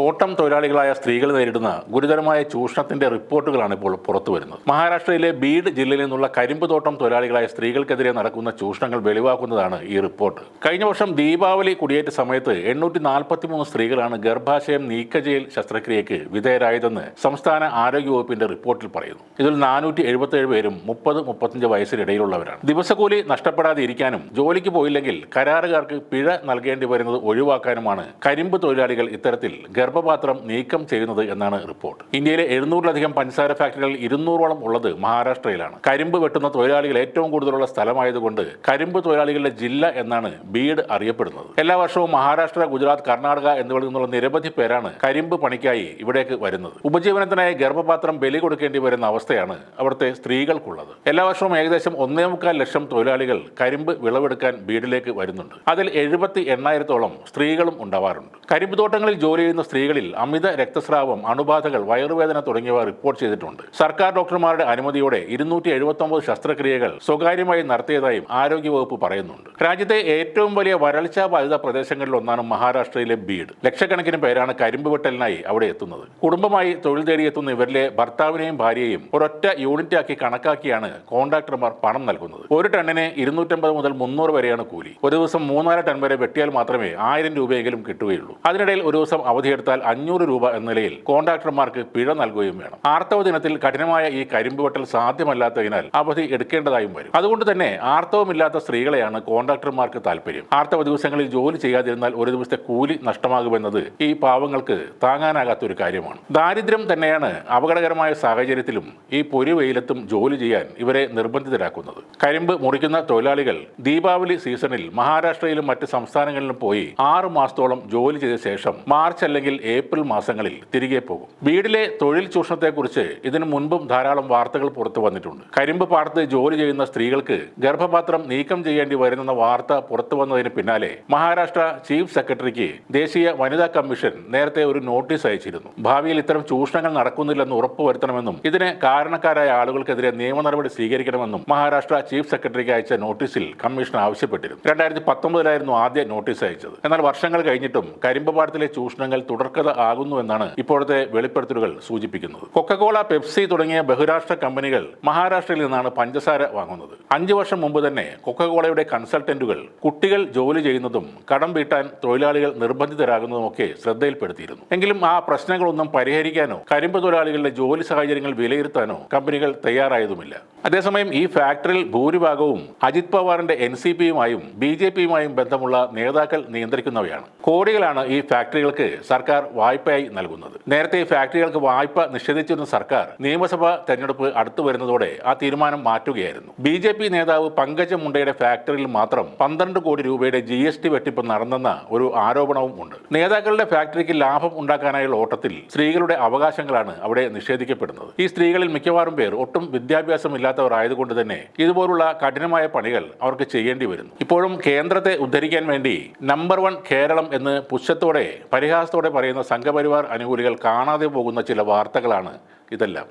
തോട്ടം തൊഴിലാളികളായ സ്ത്രീകൾ നേരിടുന്ന ഗുരുതരമായ ചൂഷണത്തിന്റെ റിപ്പോർട്ടുകളാണ് ഇപ്പോൾ പുറത്തുവരുന്നത്. മഹാരാഷ്ട്രയിലെ ബീഡ് ജില്ലയിൽ നിന്നുള്ള കരിമ്പ് തോട്ടം തൊഴിലാളികളായ സ്ത്രീകൾക്കെതിരെ നടക്കുന്ന ചൂഷണങ്ങൾ വെളിവാക്കുന്നതാണ് ഈ റിപ്പോർട്ട്. കഴിഞ്ഞ വർഷം ദീപാവലി കുടിയേറ്റ സമയത്ത് 843 സ്ത്രീകളാണ് ഗർഭാശയം നീക്കചെയ്യൽ ശസ്ത്രക്രിയയ്ക്ക് വിധേയരായതെന്ന് സംസ്ഥാന ആരോഗ്യവകുപ്പിന്റെ റിപ്പോർട്ടിൽ പറയുന്നു. ഇതിൽ 477 പേരും 30-35 വയസ്സിനിടയിലുള്ളവരാണ്. ദിവസക്കൂലി നഷ്ടപ്പെടാതെ ഇരിക്കാനും ജോലിക്ക് പോയില്ലെങ്കിൽ കരാറുകാർക്ക് പിഴ നൽകേണ്ടി വരുന്നത് ഒഴിവാക്കാനുമാണ് കരിമ്പ് തൊഴിലാളികൾ ഇത്തരത്തിൽ ഗർഭപാത്രം നീക്കം ചെയ്യുന്നത് എന്നാണ് റിപ്പോർട്ട്. ഇന്ത്യയിലെ 700-ലധികം പഞ്ചസാര ഫാക്ടറികൾ 200ഓളം ഉള്ളത് മഹാരാഷ്ട്രയിലാണ്. കരിമ്പ് വെട്ടുന്ന തൊഴിലാളികൾ ഏറ്റവും കൂടുതലുള്ള സ്ഥലമായതുകൊണ്ട് കരിമ്പ് തൊഴിലാളികളുടെ ജില്ല എന്നാണ് ബീഡ് അറിയപ്പെടുന്നത്. എല്ലാ വർഷവും മഹാരാഷ്ട്ര, ഗുജറാത്ത്, കർണാടക എന്നിവിടങ്ങളിൽ നിന്നുള്ള നിരവധി പേരാണ് കരിമ്പ് പണിക്കായി ഇവിടേക്ക് വരുന്നത്. ഉപജീവനത്തിനായി ഗർഭപാത്രം ബലി കൊടുക്കേണ്ടി വരുന്ന അവസ്ഥയാണ് അവിടുത്തെ സ്ത്രീകൾക്കുള്ളത്. എല്ലാ വർഷവും ഏകദേശം 1.25 ലക്ഷം തൊഴിലാളികൾ കരിമ്പ് വിളവെടുക്കാൻ ബീഡിലേക്ക് വരുന്നുണ്ട്. അതിൽ 78,000-ഓളം സ്ത്രീകളും ഉണ്ടാവാറുണ്ട്. കരിമ്പ് തോട്ടങ്ങളിൽ ജോലി ചെയ്യുന്ന സ്ത്രീകളിൽ അമിത രക്തസ്രാവം, അണുബാധകൾ, വയറുവേദന തുടങ്ങിയവ റിപ്പോർട്ട് ചെയ്തിട്ടുണ്ട്. സർക്കാർ ഡോക്ടർമാരുടെ അനുമതിയോടെ 279 ശസ്ത്രക്രിയകൾ സ്വകാര്യമായി നടത്തിയതായും ആരോഗ്യവകുപ്പ് പറയുന്നുണ്ട്. രാജ്യത്തെ ഏറ്റവും വലിയ വരൾച്ചാ ബാധിത പ്രദേശങ്ങളിലൊന്നാണ് മഹാരാഷ്ട്രയിലെ ബീഡ്. ലക്ഷക്കണക്കിന് പേരാണ് കരിമ്പ് വെട്ടലിനായി അവിടെ എത്തുന്നത്. കുടുംബമായി തൊഴിൽ തേടിയെത്തുന്ന ഇവരിലെ ഭർത്താവിനെയും ഭാര്യയെയും ഒരൊറ്റ യൂണിറ്റാക്കി കണക്കാക്കിയാണ് കോൺട്രാക്ടർമാർ പണം നൽകുന്നത്. ഒരു ടണ്ണിന് 250 മുതൽ 300 വരെയാണ് കൂലി. ഒരു ദിവസം 3-4 ടൺ വരെ വെട്ടിയാൽ മാത്രമേ 1000 രൂപയെങ്കിലും കിട്ടുകയുള്ളൂ. അതിനിടയിൽ ഒരു ദിവസം അവധിയെടുത്താൽ 500 രൂപ എന്ന നിലയിൽ കോൺട്രാക്ടർമാർക്ക് പിഴ നൽകുകയും വേണം. ആർത്തവ ദിനത്തിൽ കഠിനമായ ഈ കരിമ്പ് വെട്ടൽ സാധ്യമല്ലാത്തതിനാൽ അവധി എടുക്കേണ്ടതായും വരും. അതുകൊണ്ട് തന്നെ ആർത്തവമില്ലാത്ത സ്ത്രീകളെയാണ് കോൺട്രാക്ടർമാർക്ക് താല്പര്യം. ആർത്തവ ദിവസങ്ങളിൽ ജോലി ചെയ്യാതിരുന്നാൽ ഒരു ദിവസത്തെ കൂലി നഷ്ടമാകുമെന്നത് ഈ പാവങ്ങൾക്ക് താങ്ങാനാകാത്ത ഒരു കാര്യമാണ്. ദാരിദ്ര്യം തന്നെയാണ് അപകടകരമായ സാഹചര്യത്തിലും ഈ പൊരിവെയിലത്തും ജോലി ചെയ്യാൻ ഇവരെ നിർബന്ധിതരാക്കുന്നത്. കരിമ്പ് മുറിക്കുന്ന തൊഴിലാളികൾ ദീപാവലി സീസണിൽ മഹാരാഷ്ട്രയിലും മറ്റ് സംസ്ഥാനങ്ങളിലും പോയി 6 മാസത്തോളം ജോലി ചെയ്ത ശേഷം മാർച്ച് അല്ലെങ്കിൽ ഏപ്രിൽ മാസങ്ങളിൽ തിരികെ പോകും. ബീഡിലെ തൊഴിൽ ചൂഷണത്തെക്കുറിച്ച് ഇതിനു മുൻപും ധാരാളം വാർത്തകൾ പുറത്തു വന്നിട്ടുണ്ട്. കരിമ്പ് പാടത്ത് ജോലി ചെയ്യുന്ന സ്ത്രീകൾക്ക് ഗർഭപാത്രം നീക്കം ചെയ്യേണ്ടി വരുന്ന വാർത്ത പുറത്തു വന്നതിന് പിന്നാലെ മഹാരാഷ്ട്ര ചീഫ് സെക്രട്ടറിക്ക് ദേശീയ വനിതാ കമ്മീഷൻ നേരത്തെ ഒരു നോട്ടീസ് അയച്ചിരുന്നു. ഭാവിയിൽ ഇത്തരം ചൂഷണങ്ങൾ നടക്കുന്നില്ലെന്ന് ഉറപ്പുവരുത്തണമെന്നും ഇതിന് കാരണക്കാരായ ആളുകൾക്കെതിരെ നിയമ നടപടി സ്വീകരിക്കണമെന്നും മഹാരാഷ്ട്ര ചീഫ് സെക്രട്ടറിക്ക് അയച്ച നോട്ടീസിൽ കമ്മീഷൻ ആവശ്യപ്പെട്ടിരുന്നു. 2019 ആദ്യ നോട്ടീസ് അയച്ചത്. എന്നാൽ വർഷങ്ങൾ കഴിഞ്ഞിട്ടും കരിമ്പ് പാടത്തിലെ ചൂഷണങ്ങൾ തുടർക്കഥ ആകുന്നുവെന്നാണ് ഇപ്പോഴത്തെ വെളിപ്പെടുത്തലുകൾ സൂചിപ്പിക്കുന്നത്. കൊക്കക്കോള, പെപ്സി തുടങ്ങിയ ബഹുരാഷ്ട്ര കമ്പനികൾ മഹാരാഷ്ട്രയിൽ നിന്നാണ് പഞ്ചസാര വാങ്ങുന്നത്. 5 വർഷം മുമ്പ് തന്നെ കൊക്കക്കോളയുടെ കൺസൾട്ടന്റുകൾ കുട്ടികൾ ജോലി ചെയ്യുന്നതും കടം വീട്ടാൻ തൊഴിലാളികൾ നിർബന്ധിതരാകുന്നതുമൊക്കെ ശ്രദ്ധയിൽപ്പെടുത്തിയിരുന്നു. എങ്കിലും ആ പ്രശ്നങ്ങളൊന്നും പരിഹരിക്കാനോ കരിമ്പ് തൊഴിലാളികളുടെ ജോലി സാഹചര്യങ്ങൾ വിലയിരുത്താനോ കമ്പനികൾ തയ്യാറായതുമില്ല. അതേസമയം ഈ ഫാക്ടറിയിൽ ഭൂരിഭാഗവും അജിത് പവാറിന്റെ NCPയുമായും BJPയുമായും ബന്ധമുള്ള നേതാക്കൾ നിയന്ത്രിക്കുന്നവയാണ്. കോടികളാണ് ഈ ഫാക്ടറികൾക്ക് സർക്കാർ വായ്പയായി നൽകുന്നത്. നേരത്തെ ഈ ഫാക്ടറികൾക്ക് വായ്പ നിഷേധിച്ചിരുന്ന സർക്കാർ നിയമസഭാ തെരഞ്ഞെടുപ്പ് അടുത്തു വരുന്നതോടെ ആ തീരുമാനം മാറ്റുകയായിരുന്നു. BJP നേതാവ് പങ്കജ മുണ്ടയുടെ ഫാക്ടറിയിൽ മാത്രം 12 കോടി രൂപയുടെ GST വെട്ടിപ്പ് നടന്നെന്ന ഒരു ആരോപണവും ഉണ്ട്. നേതാക്കളുടെ ഫാക്ടറിക്ക് ലാഭം ഉണ്ടാക്കാനായുള്ള ഓട്ടത്തിൽ സ്ത്രീകളുടെ അവകാശങ്ങളാണ് അവിടെ നിഷേധിക്കപ്പെടുന്നത്. ഈ സ്ത്രീകളിൽ മിക്കവാറും പേർ ഒട്ടും വിദ്യാഭ്യാസമില്ലാത്തവർ ആയതുകൊണ്ട് തന്നെ ഇതുപോലുള്ള കഠിനമായ പണികൾ അവർക്ക് ചെയ്യേണ്ടി വരുന്നു. ഇപ്പോഴും കേന്ദ്രത്തെ ഉദ്ധരിക്കാൻ വേണ്ടി നമ്പർ 1 കേരളം എന്ന് പുച്ഛത്തോടെ, പരിഹാസത്തോടെ പറയുന്ന സംഘപരിവാർ അനുകൂലികൾ കാണാതെ പോകുന്ന ചില വാർത്തകളാണ് ഇതെല്ലാം.